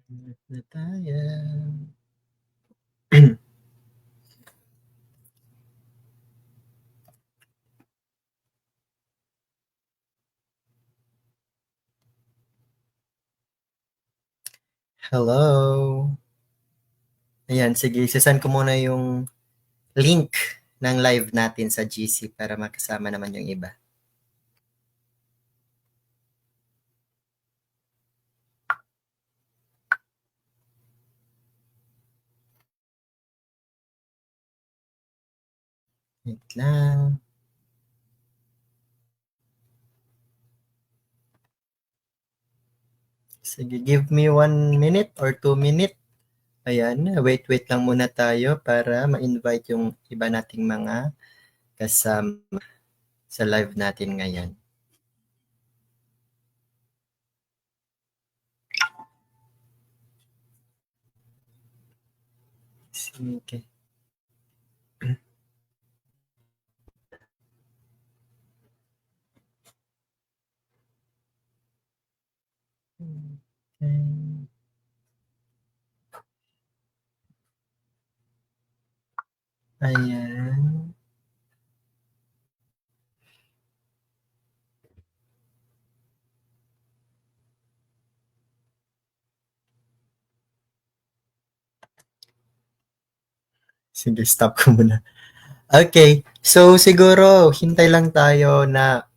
Hanap na tayo. Hello. Ayan, sige, sesend ko muna yung link ng live natin sa GC para makasama naman yung iba. Wait lang. Sige, give me 1 minute or 2 minute. Ayan, wait lang muna tayo para ma-invite yung iba nating mga kasama sa live natin ngayon. Sige. Okay. Ayan. Sige, stop ko muna. Okay. So, siguro, hintay lang tayo na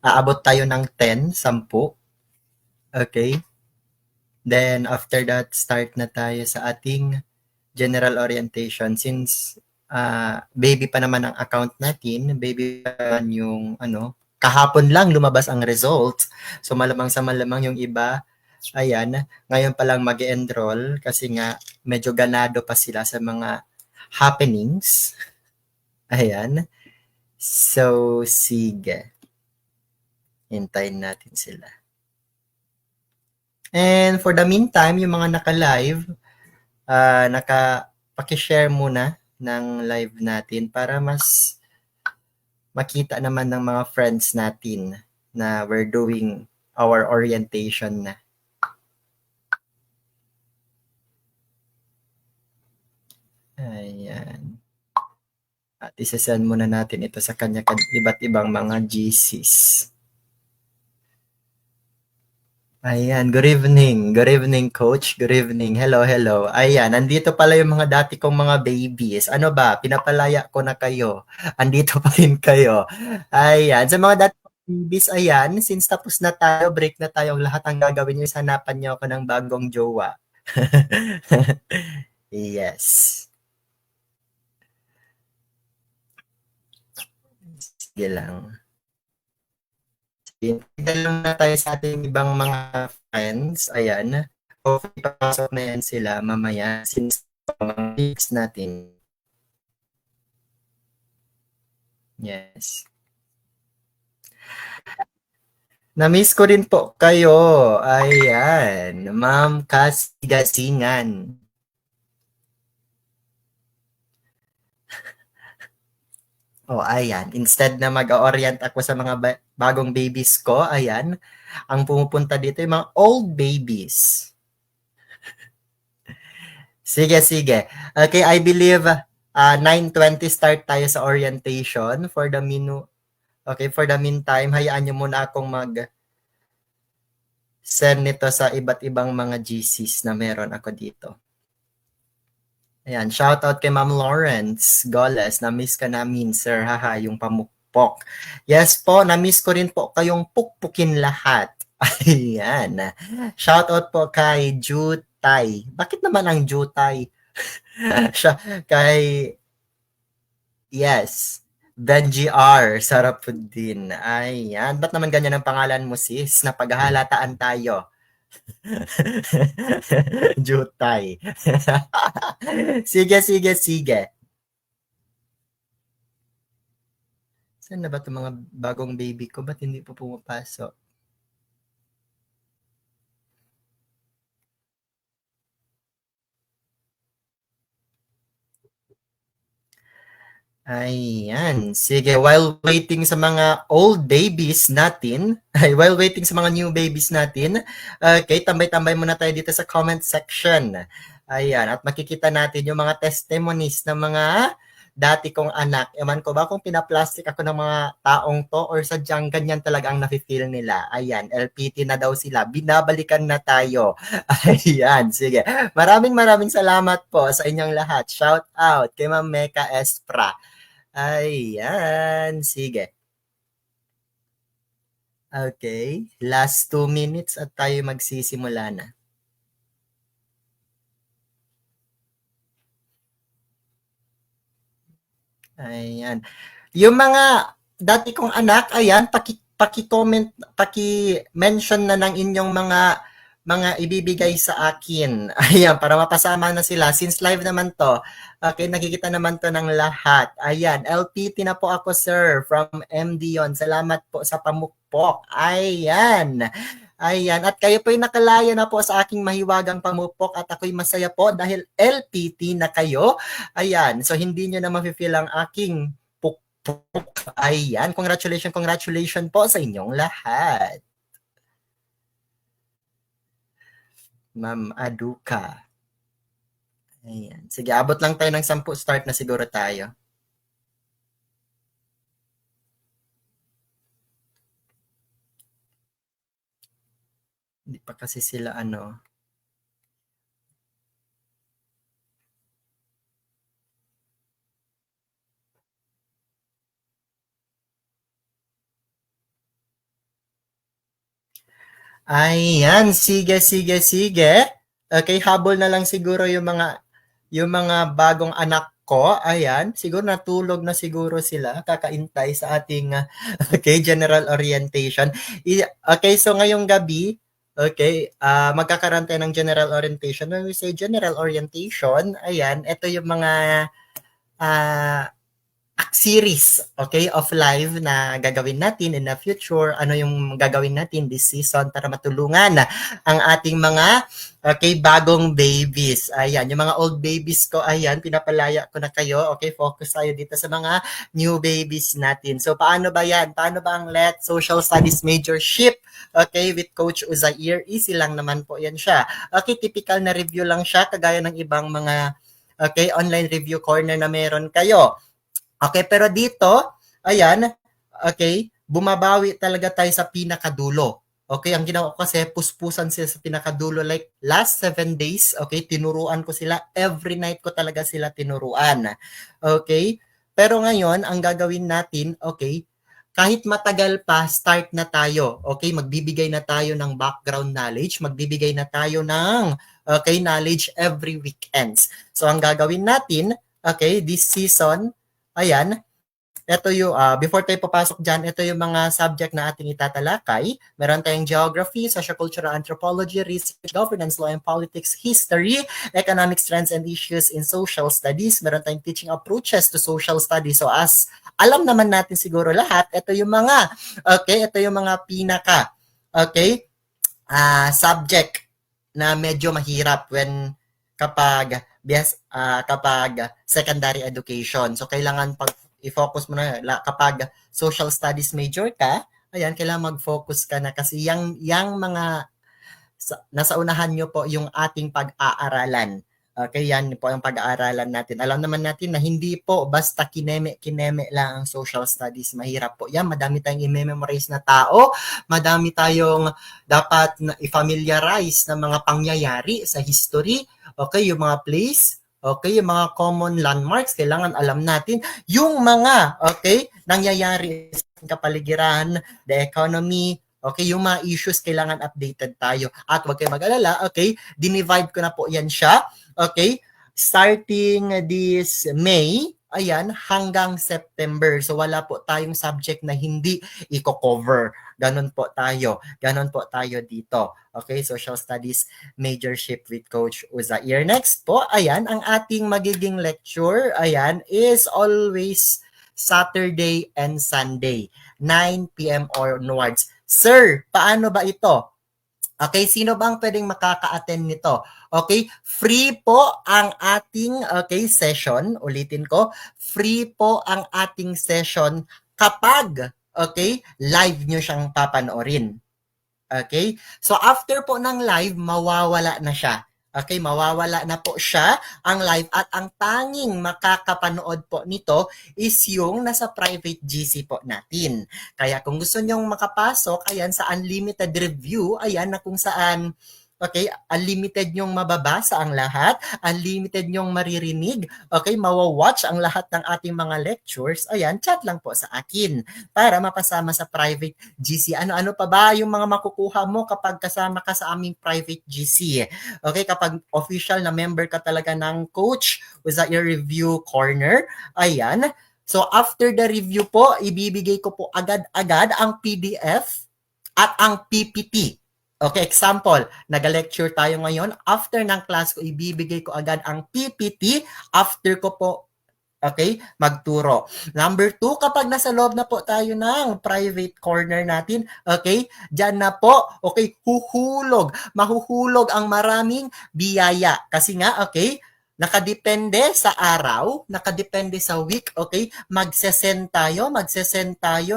aabot tayo ng 10, 10. Okay. Then, after that, start na tayo sa ating general orientation. Since baby pa naman ang account natin, baby pa naman yung kahapon lang lumabas ang result. So, malamang sa malamang yung iba, ayan, ngayon pa lang mag-enroll kasi nga medyo ganado pa sila sa mga happenings. Ayan. So, sige. Hintayin natin sila. And for the meantime, yung mga naka-live, pakishare muna ng live natin para mas makita naman ng mga friends natin na we're doing our orientation na. Ayan. At isasend muna natin ito sa kanya iba't ibang mga GCs. Ayan, good evening. Good evening, Coach. Good evening. Hello, hello. Ayan, nandito pala yung mga dati kong mga babies. Ano ba, pinapalaya ko na kayo. Andito pa rin kayo. Ayan, sa mga dati kong babies, ayan, since tapos na tayo, break na tayo, lahat ang gagawin nyo is hanapan nyo ako ng bagong jowa. Yes. Sige lang. Tignan lang na tayo sa ating ibang mga friends. Ayan. Hopefully, papasok na yan sila mamaya since mga weeks natin. Yes. Na-miss ko rin po kayo. Ayan. Ma'am Kasigasingan. Oh, ayan. Instead na mag-orient ako sa mga bagong babies ko, ayan, ang pumupunta dito yung mga old babies. Sige, sige. Okay, I believe 9:20 start tayo sa orientation for the Okay, for the meantime, hayaan niyo muna akong send nito sa iba't ibang mga GCs na meron ako dito. Ayan, shout out kay Ma'am Lawrence Goles. Na-miss ka namin, sir. Haha, yung pamukpok. Yes po, na-miss ko rin po kayong pukpukin lahat. Ayan. Shout out po kay Jutay. Bakit naman ang Jutay? Siya, kay, yes, Benji R. Sarapuddin. Ayan. Ba't naman ganyan ang pangalan mo, sis? Napaghahalataan tayo. Jutay. Sige, sige, sige. Saan na ba itong mga bagong baby ko? Ba't hindi po pumapasok? Ayan. Sige, while waiting sa mga old babies natin, while waiting sa mga new babies natin, okay, tambay-tambay muna tayo dito sa comment section. Ayan, at makikita natin yung mga testimonies ng mga dati kong anak. Ewan ko ba kung pinaplastic ako ng mga taong to or sadyang ganyan talaga ang nafe-feel nila. Ayan, LPT na daw sila. Binabalikan na tayo. Ayan, sige. Maraming salamat po sa inyong lahat. Shout out kay Ma'am Mecca Espra. Ayan, sige. Okay, last 2 minutes at tayo magsisimula na. Ayan. Yung mga dati kong anak, ayan, paki-comment, paki-mention na ng inyong mga ibibigay sa akin. Ayan, para mapasama na sila. Since live naman to, okay, nakikita naman to ng lahat. Ayan, LPT na po ako, sir, from MD yon. Salamat po sa pamukpok. Ayan. Ayan, at kayo po'y nakalaya na po sa aking mahiwagang pamupok at ako'y masaya po dahil LPT na kayo. Ayan, so hindi nyo na mafe-feel ang aking pukpuk. Ayan, congratulations po sa inyong lahat. Ma'am Aduka. Ayan, sige, abot lang tayo ng 10, start na siguro tayo. Hindi pa kasi sila ano. Ayan, sige. Okay, habol na lang siguro yung mga bagong anak ko. Ayan, siguro natulog na siguro sila, kakaintay sa ating okay, general orientation. Okay, so ngayong gabi, okay, magkakaroon tayo ng general orientation. When we say general orientation, ayan, ito yung mga uh, series, okay, of live na gagawin natin in the future. Ano yung gagawin natin this season para matulungan ang ating mga, okay, bagong babies. Ayan, yung mga old babies ko, ayan, pinapalaya ko na kayo. Okay, focus tayo dito sa mga new babies natin. So, paano ba yan? Paano ba ang Let Social Studies Majorship? Okay, with Coach Uzair. Easy lang naman po yan siya. Okay, typical na review lang siya, kagaya ng ibang mga, okay, online review corner na meron kayo. Okay, pero dito, ayan, okay, bumabawi talaga tayo sa pinakadulo. Okay, ang ginawa ko kasi, puspusan sila sa pinakadulo. Like, last 7 days, okay, tinuruan ko sila. Every night ko talaga sila tinuruan. Okay? Pero ngayon, ang gagawin natin, okay, kahit matagal pa, start na tayo. Okay, magbibigay na tayo ng background knowledge, magbibigay na tayo ng, okay, knowledge every weekends. So, ang gagawin natin, okay, this season, ayan, ito yung, before tayo papasok dyan, ito yung mga subject na ating itatalakay. Meron tayong geography, sociocultural anthropology, research, governance, law and politics, history, economic trends and issues in social studies. Meron tayong teaching approaches to social studies. So as alam naman natin siguro lahat, ito yung mga, okay, ito yung mga pinaka, okay, subject na medyo mahirap kapag secondary education. So, kailangan i-focus mo na kapag social studies major ka, ayan, kailangan mag-focus ka na kasi yang mga nasa unahan nyo po yung ating pag-aaralan. Okay, yan po ang pag-aaralan natin. Alam naman natin na hindi po basta kineme lang ang social studies. Mahirap po yan. Madami tayong i-memorize na tao. Madami tayong dapat na i-familiarize na mga pangyayari sa history. Okay, yung mga place. Okay, yung mga common landmarks. Kailangan alam natin. Yung mga, okay, nangyayari sa kapaligiran, the economy, okay, yung mga issues, kailangan updated tayo. At huwag kayo mag-alala, okay, dinivide ko na po yan siya, okay, starting this May, ayan, hanggang September. So, wala po tayong subject na hindi i-cover. Ganon po tayo dito. Okay, Social Studies Majorship with Coach Uzair. Next po, ayan, ang ating magiging lecture, ayan, is always Saturday and Sunday, 9 p.m. onwards. Sir, paano ba ito? Okay, sino bang pwedeng makaka-attend nito? Okay? Free po ang ating session. Ulitin ko, free po ang ating session kapag live nyo siyang papanoorin. Okay? So after po ng live, mawawala na siya. Okay, mawawala na po siya ang live at ang tanging makakapanood po nito is yung nasa private GC po natin. Kaya kung gusto nyong makapasok, ayan sa unlimited review, ayan na kung saan unlimited nyong mababasa ang lahat, unlimited nyong maririnig, mawawatch ang lahat ng ating mga lectures, ayan, chat lang po sa akin para mapasama sa private GC. Ano-ano pa ba yung mga makukuha mo kapag kasama ka sa aming private GC? Okay, kapag official na member ka talaga ng Coach Uzair Review Corner, ayan. So after the review po, ibibigay ko po agad-agad ang PDF at ang PPT. Okay, example, nag-lecture tayo ngayon. After ng class ko, ibibigay ko agad ang PPT. After ko po, magturo. Number 2, kapag nasa loob na po tayo ng private corner natin, dyan na po, mahuhulog ang maraming biyaya. Kasi nga, nakadepende sa araw, nakadepende sa week, magsesend tayo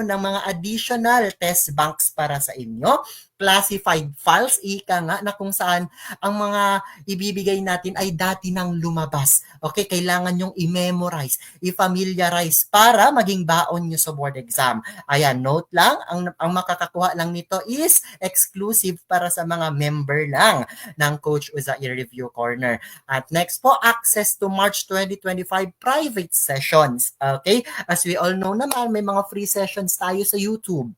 ng mga additional test banks para sa inyo, classified files, ika nga, na kung saan ang mga ibibigay natin ay dati nang lumabas. Kailangan nyong i-memorize, i-familiarize para maging baon nyo sa board exam. Ayan, note lang, ang makakakuha lang nito is exclusive para sa mga member lang ng Coach Uzair Review Corner. At next po, access to March 2025 private sessions. As we all know naman, may mga free sessions tayo sa YouTube.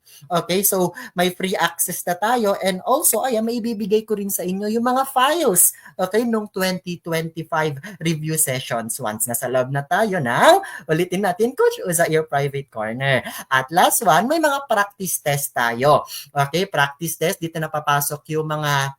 So may free access na tayo, and also, may ibibigay ko rin sa inyo yung mga files, nung 2025 review sessions once nasa loob na tayo ng, ulitin natin, Coach Uzair Private Corner. At last one, may mga practice test tayo. Practice test, dito na papasok yung mga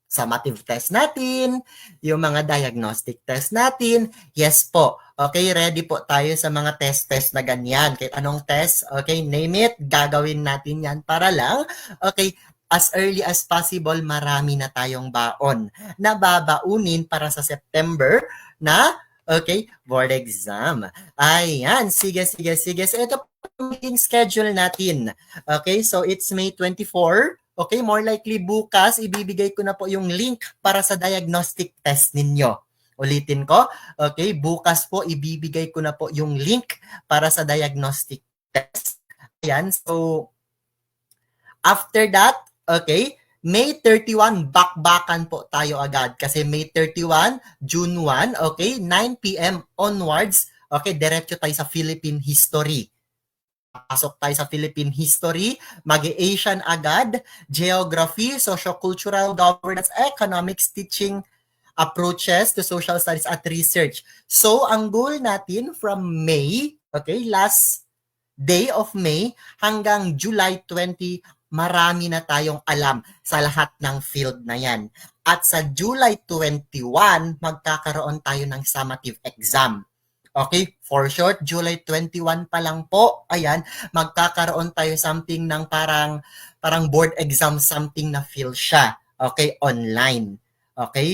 summative test natin, yung mga diagnostic test natin. Yes po. Ready po tayo sa mga test na ganyan. Kahit anong test, name it, gagawin natin yan para lang, as early as possible, marami na tayong baon na babaunin para sa September na board exam. Ayan, sige. So ito po yung schedule natin. So it's May 24. More likely bukas, ibibigay ko na po yung link para sa diagnostic test ninyo. Ulitin ko, bukas po, ibibigay ko na po yung link para sa diagnostic test. Ayan, so, after that, May 31, bakbakan po tayo agad. Kasi May 31, June 1, 9 p.m. onwards, diretso tayo sa Philippine History. Pasok tayo sa Philippine History, mag-Asian agad, Geography, Sociocultural, Governance, Economics, Teaching Approaches to Social Studies at Research. So, ang goal natin from May, last day of May, hanggang July 20, marami na tayong alam sa lahat ng field na yan. At sa July 21, magkakaroon tayo ng summative exam. For short, July 21 pa lang po, ayan, magkakaroon tayo something ng parang board exam, something na feel siya, online.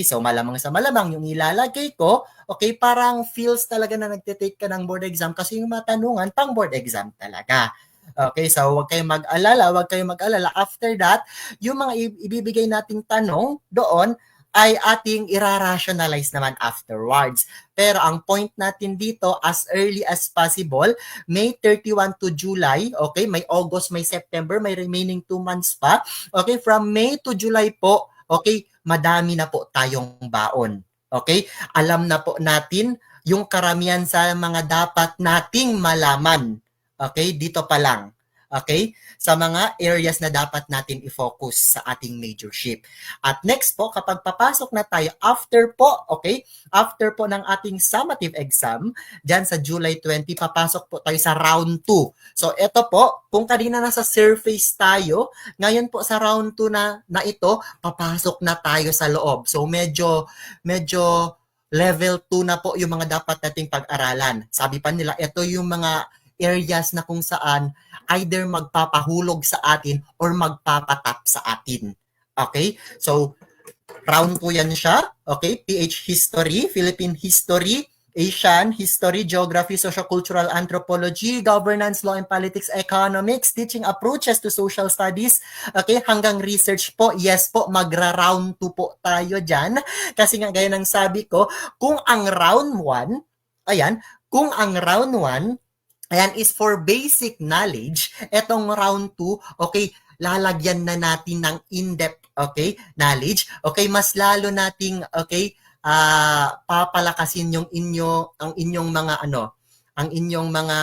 So malamang sa malamang yung ilalagay ko, parang feels talaga na nagtitake ka ng board exam kasi yung matanungan pang board exam talaga. So huwag kayong mag-alala. After that, yung mga ibibigay nating tanong doon ay ating ira-rationalize naman afterwards. Pero ang point natin dito, as early as possible, May 31 to July, may August, may September, may remaining 2 months pa. From May to July po, madami na po tayong baon. Alam na po natin yung karamihan sa mga dapat nating malaman. Dito pa lang. Sa mga areas na dapat natin i-focus sa ating majorship. At next po, kapag papasok na tayo, after po ng ating summative exam, dyan sa July 20, papasok po tayo sa round 2. So, ito po, kung kanina nasa surface tayo, ngayon po sa round 2 na ito, papasok na tayo sa loob. So, medyo level 2 na po yung mga dapat nating pag-aralan. Sabi pa nila, ito yung mga areas na kung saan either magpapahulog sa atin or magpapatap sa atin. So Round 2 yan siya. Okay, PH History, Philippine History, Asian History, Geography, Sociocultural Anthropology, Governance, Law and Politics, Economics, Teaching Approaches to Social Studies, okay, hanggang research po. Yes po, magra-round 2 po tayo dyan. Kasi nga gaya ng sabi ko, kung ang round 1, ayan, kung ang round 1, ayan, is for basic knowledge, etong round 2, okay, lalagyan na natin ng in-depth, okay, knowledge. Okay, mas lalo nating, okay, papalakasin ang inyong mga ang inyong mga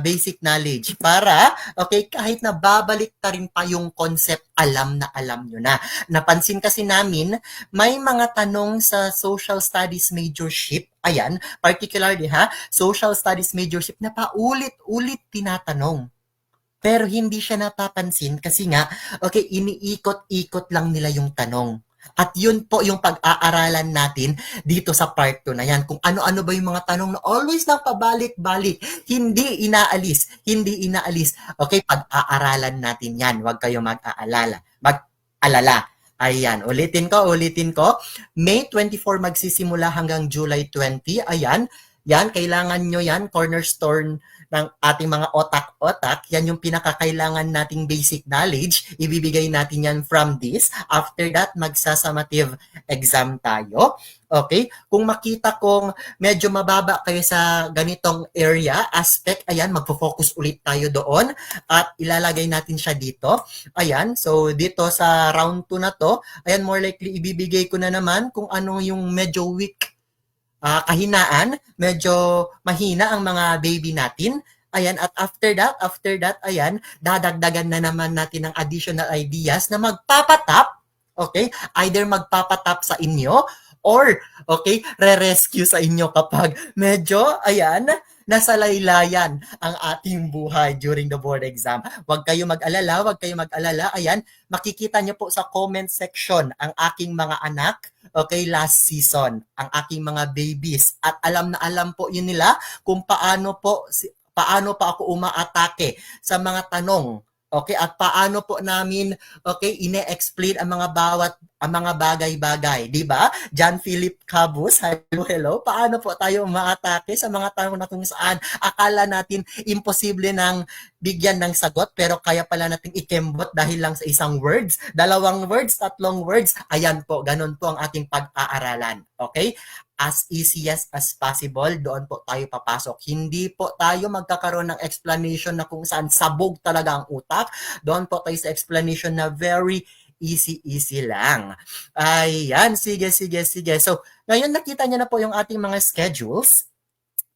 basic knowledge para, okay, kahit na babalik ta rin pa yung concept, alam na alam nyo na. Napansin kasi namin, may mga tanong sa social studies majorship, ayan, particularly social studies majorship na paulit-ulit tinatanong. Pero hindi siya napapansin kasi nga, okay, iniikot-ikot lang nila yung tanong. At yun po yung pag-aaralan natin dito sa part 2 na yan. Kung ano-ano ba yung mga tanong na always lang pabalik-balik, hindi inaalis. Okay, pag-aaralan natin yan. Huwag kayo mag-alala. Ayan, ulitin ko. May 24 magsisimula hanggang July 20. Ayan, yan, kailangan nyo yan, cornerstone ng ating mga otak-otak, yan yung pinakakailangan nating basic knowledge, ibibigay natin yan from this. After that, magsasummative exam tayo. Okay? Kung makita kong medyo mababa kayo sa ganitong area, aspect, ayan, magpo-focus ulit tayo doon at ilalagay natin siya dito. Ayan, so dito sa round 2 na to, ayan, more likely ibibigay ko na naman kung ano yung medyo weak, kahinaan, medyo mahina ang mga baby natin. Ayan, at after that, ayan, dadagdagan na naman natin ng additional ideas na magpapatap, okay? Either magpapatap sa inyo or, okay, re-rescue sa inyo kapag medyo, ayan, nasa laylayan ang ating buhay during the board exam. Huwag kayo mag-alala. Ayan, makikita nyo po sa comment section ang aking mga anak, okay, last season, ang aking mga babies. At alam na alam po yun nila kung paano pa ako umaatake sa mga tanong. Okay, at paano po namin, okay, ine-explain ang mga bagay-bagay, di ba? John Philip Cabus, hello. Paano po tayo umaatake sa mga tanong na kung saan akala natin imposible nang bigyan ng sagot pero kaya pala nating ikembot dahil lang sa isang words, dalawang words, tatlong words. Ayan po, ganun po ang ating pag-aaralan. Okay? As easy as possible, doon po tayo papasok. Hindi po tayo magkakaroon ng explanation na kung saan sabog talaga ang utak. Doon po tayo sa explanation na very easy lang. Ayan, sige. So, ngayon nakita niyo na po yung ating mga schedules.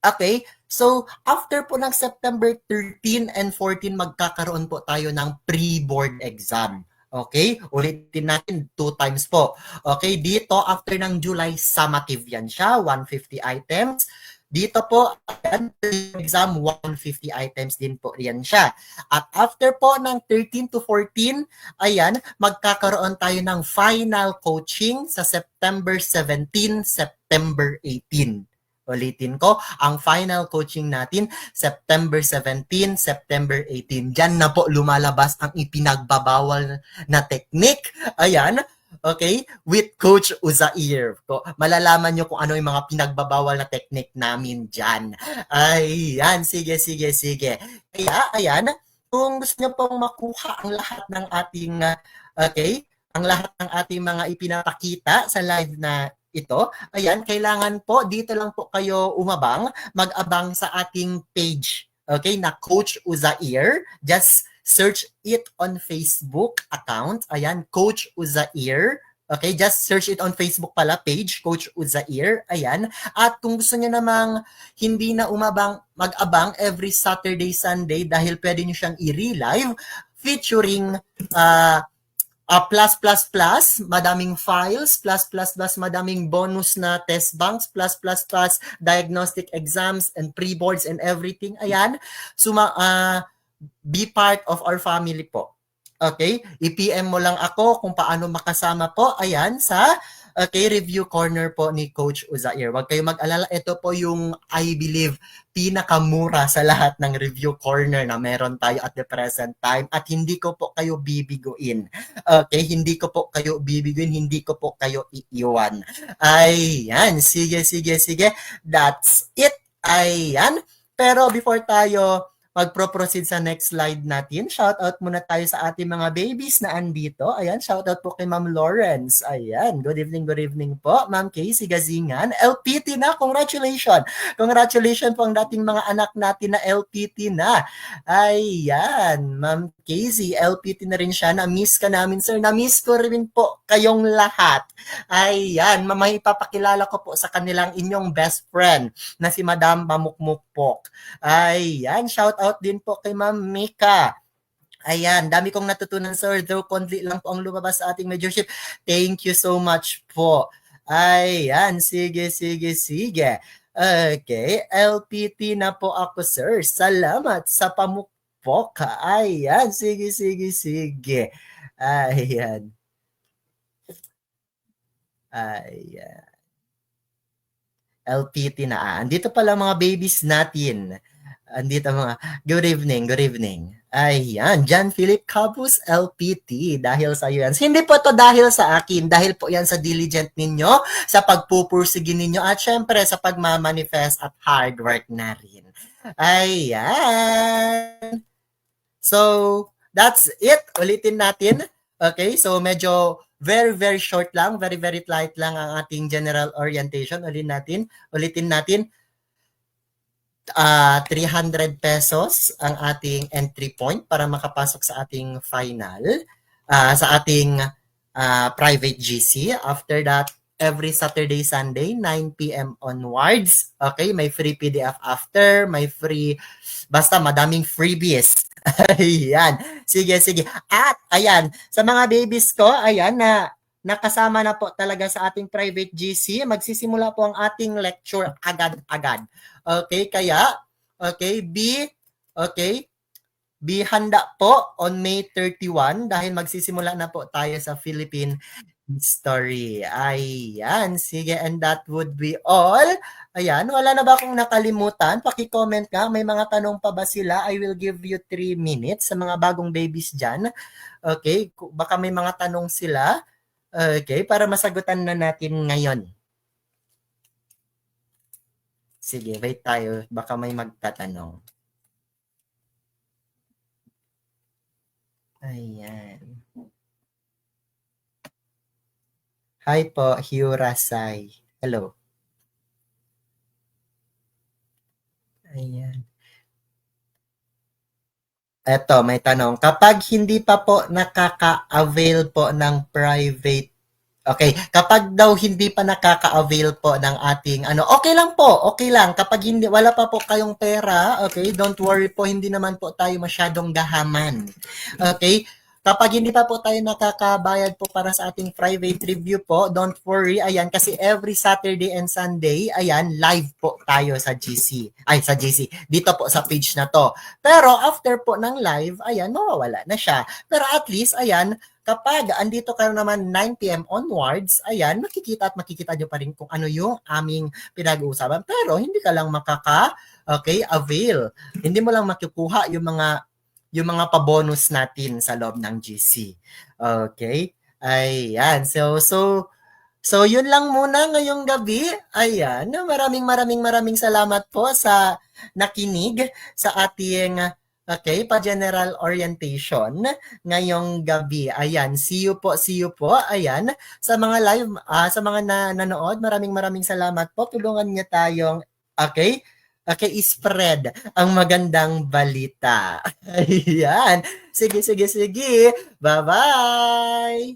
Okay, so after po ng September 13 and 14, magkakaroon po tayo ng pre-board exam. Okay, ulitin natin 2 times po. Okay, dito after ng July, summative yan siya, 150 items. Dito po, ayan, exam, 150 items din po yan siya. At after po ng 13 to 14, ayan, magkakaroon tayo ng final coaching sa September 17, September 18. Ulitin ko, ang final coaching natin, September 17, September 18. Diyan na po lumalabas ang ipinagbabawal na technique. Ayan, okay, with Coach Uzair. Malalaman nyo kung ano yung mga pinagbabawal na technique namin dyan. Ayan, sige. Kaya, ayan, kung gusto nyo pong makuha ang lahat ng ating, okay, ang lahat ng ating mga ipinapakita sa live na ito, ayan, kailangan po, dito lang po kayo mag-abang sa ating page, okay, na Coach Uzair. Just search it on Facebook account. Ayan, Coach Uzair. Okay, just search it on Facebook pala, page, Coach Uzair. Ayan. At kung gusto niyo namang hindi na mag-abang every Saturday, Sunday, dahil pwede niyo siyang i-relive, featuring, madaming files, madaming bonus na test banks, diagnostic exams and pre-boards and everything. Ayan, be part of our family po. Okay? I-PM mo lang ako kung paano makasama po. Ayan, sa Okay, review corner po ni Coach Uzair. Huwag kayong mag-alala. Ito po yung, I believe, pinakamura sa lahat ng review corner na meron tayo at the present time. At hindi ko po kayo bibiguin. Okay, hindi ko po kayo bibiguin. Hindi ko po kayo iiwan. Ayan, sige, sige, sige. That's it. Ayan. Pero before tayo magpro-proceed sa next slide natin, shoutout muna tayo sa ating mga babies na andito. Ayan, shoutout po kay Ma'am Lawrence. Ayan, good evening po. Ma'am Casey Gazingan, LPT na, congratulations. Congratulations po ang dating mga anak natin na LPT na. Ayan, Ma'am Casey, LPT na rin siya. Na-miss ka namin, sir. Na-miss ko rin po kayong lahat. Ayan, may ipapakilala ko po sa kanilang inyong best friend na si Madam Pamukmukpok. Ayan, shout out din po kay Ma'am Mika. Ayan, dami kong natutunan, sir. Though konti lang po ang lumabas sa ating majorship. Thank you so much po. Ayan, sige, sige, sige. Okay, LPT na po ako, sir. Salamat sa pamukpok. Ayan, sige, sige, sige. Ayan. Ayan. LPT na. Andito pala mga babies natin. Andito mga, good evening, good evening. Ayan, John Philip Cabus, LPT, dahil sa iyo yan. Hindi po to dahil sa akin, dahil po yan sa diligent ninyo, sa pagpupursige ninyo, at syempre sa pagmamanifest at hard work na rin. Ayan. So, that's it. Ulitin natin. Okay, so medyo very, very short lang, very, very light lang ang ating general orientation. Ulitin natin. 300 pesos ang ating entry point para makapasok sa ating final, sa ating private GC. After that, every Saturday, Sunday, 9 p.m. onwards. Okay, may free PDF after, may free, basta madaming freebies. Ayan. Sige, sige. At, ayan, sa mga babies ko, ayan, na nakasama na po talaga sa ating private GC, magsisimula po ang ating lecture agad-agad. Okay, kaya, okay, be handa po on May 31 dahil magsisimula na po tayo sa Philippine History. Ayan, sige, and that would be all. Ayan, wala na ba akong nakalimutan? Paki-comment ka, may mga tanong pa ba sila? I will give you 3 minutes sa mga bagong babies dyan. Okay, baka may mga tanong sila. Okay, para masagutan na natin ngayon. Sige, wait tayo. Baka may magtatanong. Ayan. Hi po, Hiurasai. Hello. Ayan. Eto, may tanong. Kapag hindi pa po nakaka-avail po ng private, okay, kapag daw hindi pa nakaka-avail po ng ating, okay lang po, okay lang. Kapag hindi, wala pa po kayong pera, okay, don't worry po, hindi naman po tayo masyadong gahaman. Okay, kapag hindi pa po tayo nakakabayad po para sa ating private review po, don't worry, ayan, kasi every Saturday and Sunday, ayan, live po tayo sa GC. Ay, sa GC. Dito po sa page na to. Pero after po ng live, ayan, mawawala na siya. Pero at least, ayan, kapag andito ka naman 9 p.m. onwards, ayan, makikita nyo pa rin kung ano yung aming pinag-uusapan. Pero hindi ka lang avail. Hindi mo lang makukuha yung mga pa-bonus natin sa loob ng GC. Okay? Ayan. So yun lang muna ngayong gabi. Ayan. Maraming salamat po sa nakinig sa ating pa-general orientation ngayong gabi. Ayan, see you po. Ayan, sa mga live, sa mga nanood, maraming salamat po. Tulungan niyo tayong, spread ang magandang balita. Ayan. Sige. Bye-bye!